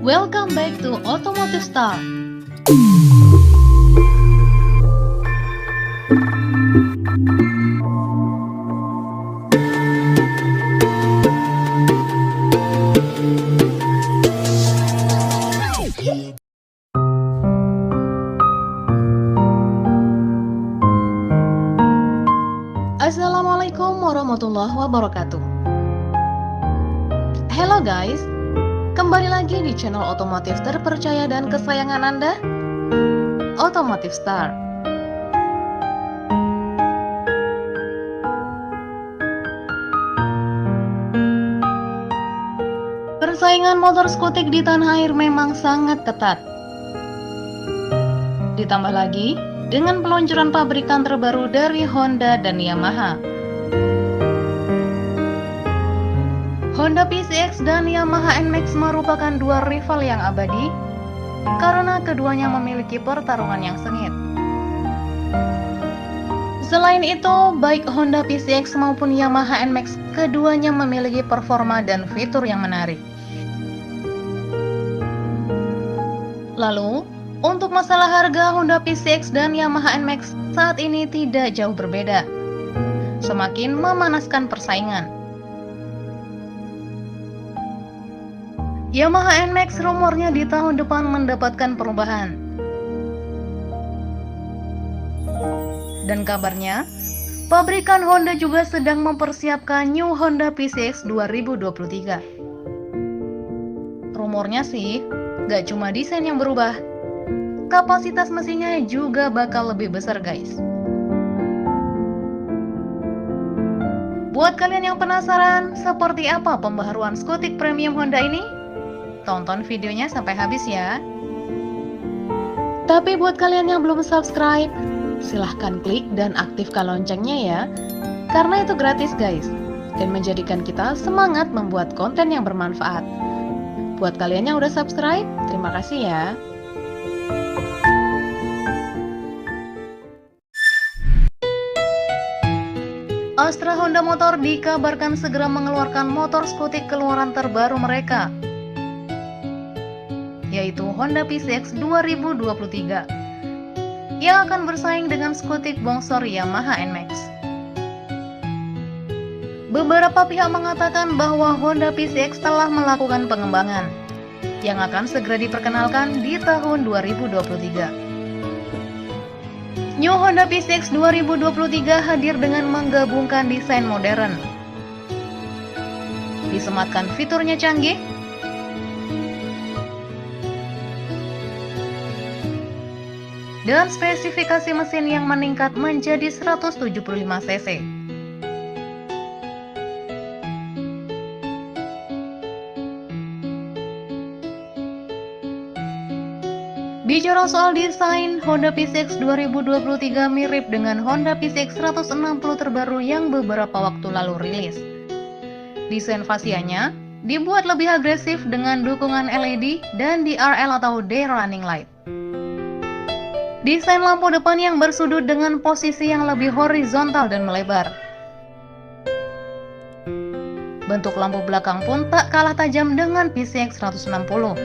Welcome back to Automotive Star. Assalamualaikum warahmatullahi wabarakatuh. Hello guys, kembali lagi di channel otomotif terpercaya dan kesayangan Anda, Automotive Star. Persaingan motor skutik di tanah air memang sangat ketat. Ditambah lagi dengan peluncuran pabrikan terbaru dari Honda dan Yamaha. Honda PCX dan Yamaha NMAX merupakan dua rival yang abadi karena keduanya memiliki pertarungan yang sengit. Selain itu, baik Honda PCX maupun Yamaha NMAX keduanya memiliki performa dan fitur yang menarik. Lalu, untuk masalah harga, Honda PCX dan Yamaha NMAX saat ini tidak jauh berbeda, semakin memanaskan persaingan. Yamaha NMAX rumornya di tahun depan mendapatkan perubahan. Dan kabarnya, pabrikan Honda juga sedang mempersiapkan New Honda PCX 2023. Rumornya sih, gak cuma desain yang berubah, kapasitas mesinnya juga bakal lebih besar guys. Buat kalian yang penasaran seperti apa pembaharuan skutik premium Honda ini, tonton videonya sampai habis ya. Tapi buat kalian yang belum subscribe, silahkan klik dan aktifkan loncengnya ya, karena itu gratis guys, dan menjadikan kita semangat membuat konten yang bermanfaat. Buat kalian yang udah subscribe, terima kasih ya. Astra Honda Motor dikabarkan segera mengeluarkan motor skutik keluaran terbaru mereka, yaitu Honda PCX 2023, yang akan bersaing dengan skutik bongsor Yamaha NMAX. Beberapa pihak mengatakan bahwa Honda PCX telah melakukan pengembangan, yang akan segera diperkenalkan di tahun 2023. New Honda PCX 2023 hadir dengan menggabungkan desain modern, disematkan fiturnya canggih, dan spesifikasi mesin yang meningkat menjadi 175 cc. Bicara soal desain, Honda PCX 2023 mirip dengan Honda PCX 160 terbaru yang beberapa waktu lalu rilis. Desain fasianya dibuat lebih agresif dengan dukungan LED dan DRL atau Day Running Light. Desain lampu depan yang bersudut dengan posisi yang lebih horizontal dan melebar. Bentuk lampu belakang pun tak kalah tajam dengan PCX 160.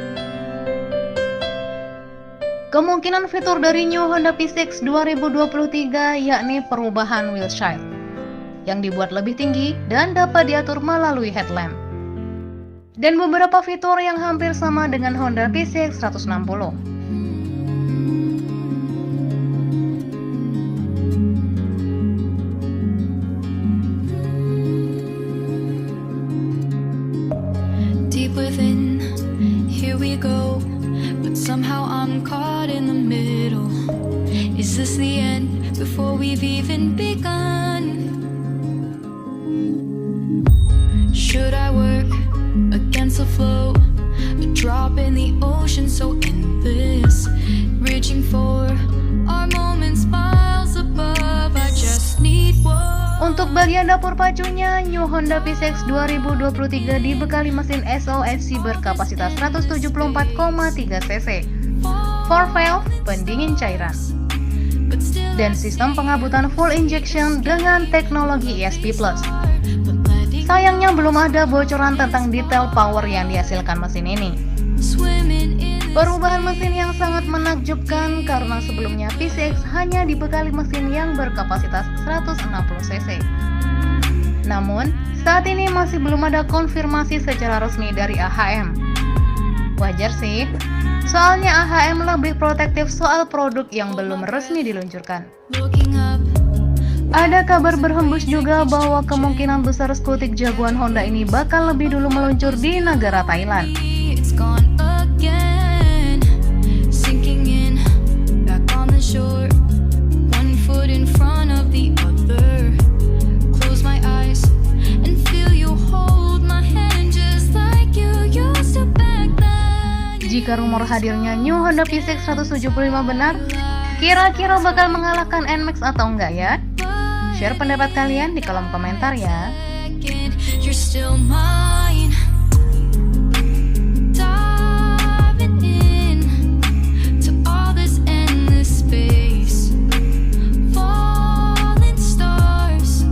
Kemungkinan fitur dari New Honda PCX 2023 yakni perubahan windshield yang dibuat lebih tinggi dan dapat diatur melalui headlamp. Dan beberapa fitur yang hampir sama dengan Honda PCX 160. Within, here we go, but somehow I'm caught in the middle. Is this the end before we've even begun? Should I work against the flow, a drop in the ocean so endless, reaching for our moments miles above, I just need one. Untuk bagian dapur pacunya, New Honda PCX 2023 dibekali mesin SOHC berkapasitas 174,3 cc, 4-valve pendingin cairan, dan sistem pengabutan full injection dengan teknologi ESP+. Sayangnya belum ada bocoran tentang detail power yang dihasilkan mesin ini. swimming in this Perubahan mesin yang sangat menakjubkan karena sebelumnya PCX hanya dibekali mesin yang berkapasitas 160 cc. Namun, saat ini masih belum ada konfirmasi secara resmi dari AHM. Wajar sih, soalnya AHM lebih protektif soal produk yang belum resmi diluncurkan. looking up. Ada kabar berhembus juga bahwa kemungkinan besar skutik jagoan Honda ini bakal lebih dulu meluncur di negara Thailand. It's gone again, sinking in, back on the shore, one foot in front of the other. Close my eyes and feel you hold my hand just like you used to back then. Jika rumor hadirnya new Honda PCX 175 benar, kira-kira bakal mengalahkan NMAX atau enggak ya? Share pendapat kalian di kolom komentar ya. You're still mine. Diving in to all this endless space. Falling stars,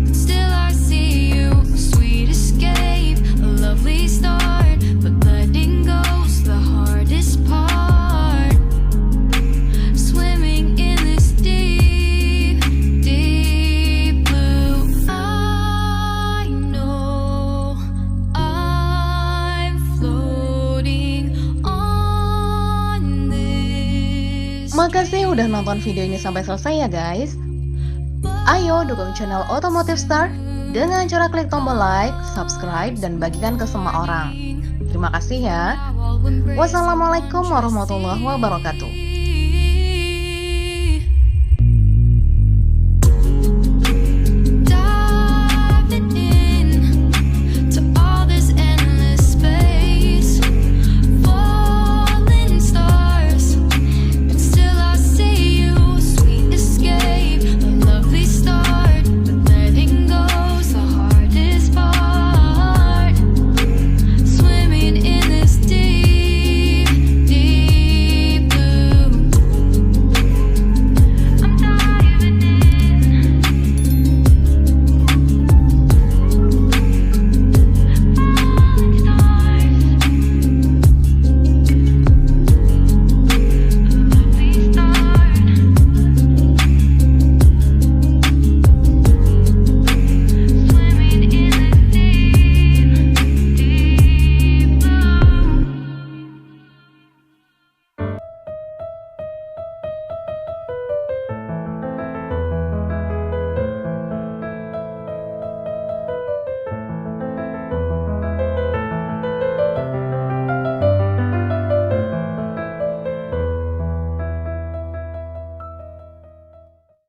but still I see you. A sweet escape, a lovely start, but letting go's the hardest part. Swimming in this deep, deep blue. I know I'm floating on this. Makasih udah nonton video ini sampai selesai ya guys. Ayo dukung channel Otomotif Star dengan cara klik tombol like, subscribe, dan bagikan ke semua orang. Terima kasih ya. Wassalamualaikum warahmatullahi wabarakatuh.